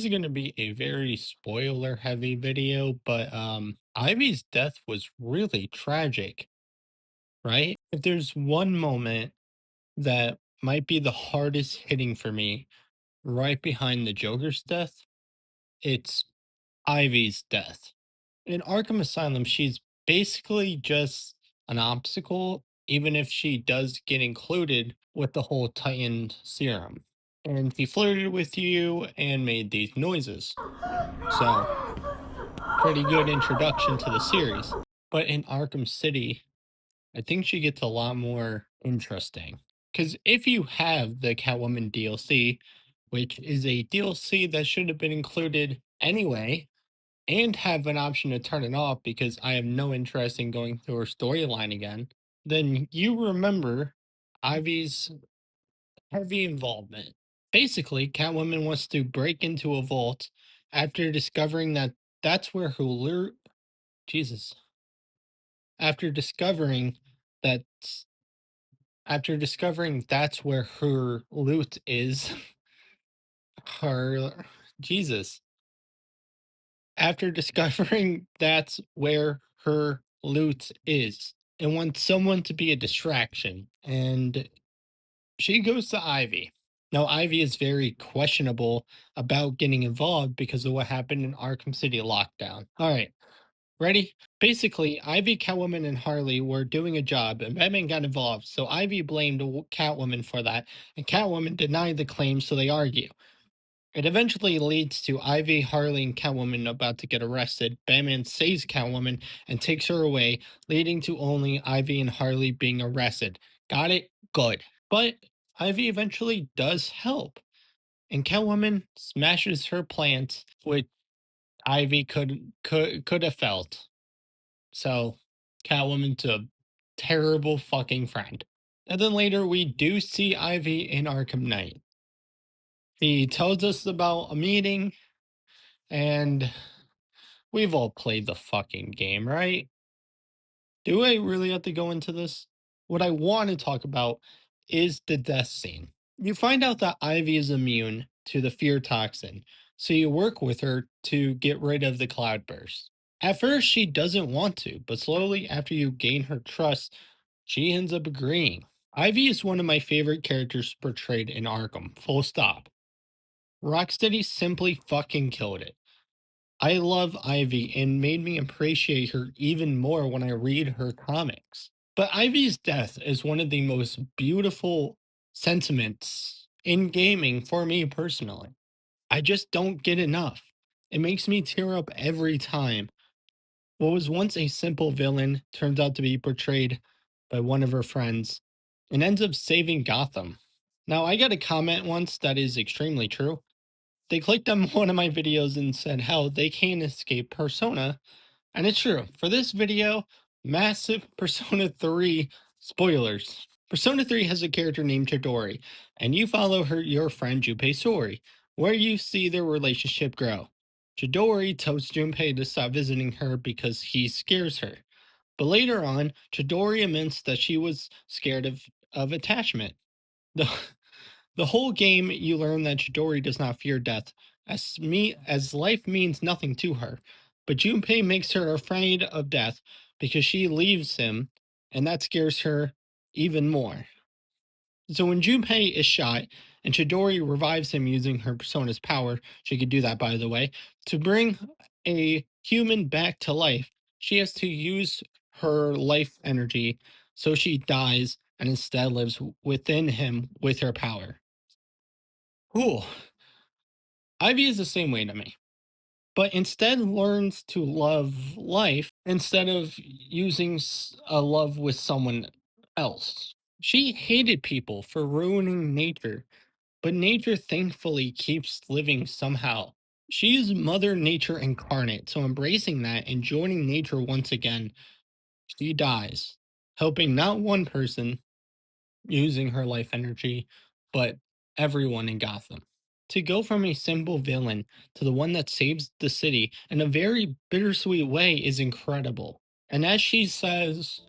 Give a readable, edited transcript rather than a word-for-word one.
is going to be a very spoiler heavy video, but Ivy's death was really tragic, right? If there's one moment that might be the hardest hitting for me right behind the Joker's death, it's Ivy's death. In Arkham Asylum, she's basically just an obstacle, even if she does get included with the whole Titan serum. And he flirted with you and made these noises. So, pretty good introduction to the series. But in Arkham City, I think she gets a lot more interesting. Because if you have the Catwoman DLC, which is a DLC that should have been included anyway, and have an option to turn it off because I have no interest in going through her storyline again, then you remember Ivy's heavy involvement. Basically, Catwoman wants to break into a vault after discovering that that's where her Jesus. After discovering that after discovering that's where her loot is, her Jesus. After discovering that's where her loot is and wants someone to be a distraction. And she goes to Ivy. Now, Ivy is very questionable about getting involved because of what happened in Arkham City lockdown. All right, ready? Basically, Ivy, Catwoman, and Harley were doing a job, and Batman got involved. So Ivy blamed Catwoman for that, and Catwoman denied the claim, so they argue. It eventually leads to Ivy, Harley, and Catwoman about to get arrested. Batman saves Catwoman and takes her away, leading to only Ivy and Harley being arrested. Got it? Good. But Ivy eventually does help, and Catwoman smashes her plants, which Ivy could have felt. So Catwoman's a terrible fucking friend. And then later we do see Ivy in Arkham Knight. He tells us about a meeting, and we've all played the fucking game, right? Do I really have to go into this? What I want to talk about is the death scene. You find out that Ivy is immune to the fear toxin, so you work with her to get rid of the cloudburst. At first, she doesn't want to, but slowly, after you gain her trust, she ends up agreeing. Ivy is one of my favorite characters portrayed in Arkham, full stop. Rocksteady simply fucking killed it. I love Ivy and made me appreciate her even more when I read her comics. But Ivy's death is one of the most beautiful sentiments in gaming for me personally. I just don't get enough. It makes me tear up every time. What was once a simple villain turns out to be portrayed by one of her friends and ends up saving Gotham. Now, I got a comment once that is extremely true. They clicked on one of my videos and said how they can't escape Persona. And it's true. For this video, massive Persona 3 spoilers. Persona 3 has a character named Chidori, and you follow your friend Junpei Sori, where you see their relationship grow. Chidori tells Junpei to stop visiting her because he scares her. But later on, Chidori admits that she was scared of attachment. The the whole game, you learn that Chidori does not fear death, as life means nothing to her. But Junpei makes her afraid of death because she leaves him, and that scares her even more. So when Junpei is shot and Chidori revives him using her persona's power, she could do that by the way, to bring a human back to life, she has to use her life energy so she dies and instead lives within him with her power. Ooh, Ivy is the same way to me, but instead learns to love life instead of using a love with someone else. She hated people for ruining nature, but nature thankfully keeps living somehow. She's Mother Nature incarnate, so embracing that and joining nature once again, she dies, helping not one person using her life energy, but everyone in Gotham. To go from a simple villain to the one that saves the city in a very bittersweet way is incredible. And as she says,